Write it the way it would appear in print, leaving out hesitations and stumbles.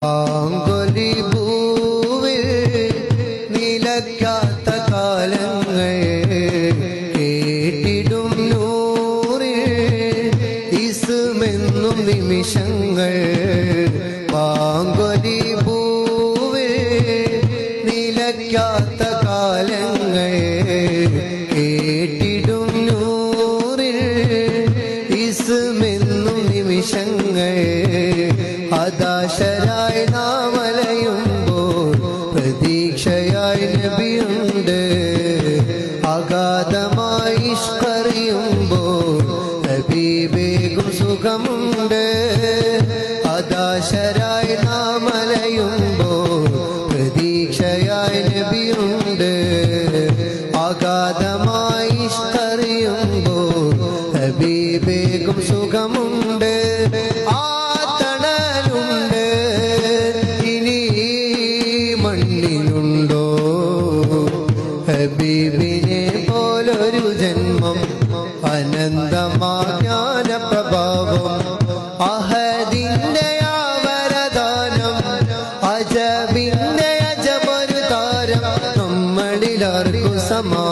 ആങ്കൊലി പൂവിൽ നിലയ്ക്കാത്ത കാലങ്ങൾ കേട്ടിടും നൂറിൽ ഇസ്മെന്നും നിമിഷങ്ങൾ. ആങ്കൊലി പൂവിൽ നിലയ്ക്കാത്ത കാലങ്ങൾ കേട്ടിടും നൂറിൽ ഇസ്മെന്നും നിമിഷങ്ങൾ. ഹതാശരായി നാം അലയുമ്പോൾ പ്രതീക്ഷയായി നബിയുണ്ട്. അഗാധമായി ഇഷ്കറിയുമ്പോൾ ഹബീബേകും സുഖമുണ്ട്. ഹതാശരായി നാം അലയുമ്പോൾ പ്രതീക്ഷയായി നബിയുണ്ട്. അഗാധമായി ഇഷ്കറിയുമ്പോൾ ഹബീബേകും സുഖമുണ്ട്. മണ്ണിലുണ്ടോ ഹബീബിനെ പോലൊരു ജന്മം? അനന്തമാജ്ഞാന പ്രഭാവം അഹദിന്റെ ആവരദാനം അജബിന്റെ അജബൊരു താരം നമ്മളിലാർക്കു സമാ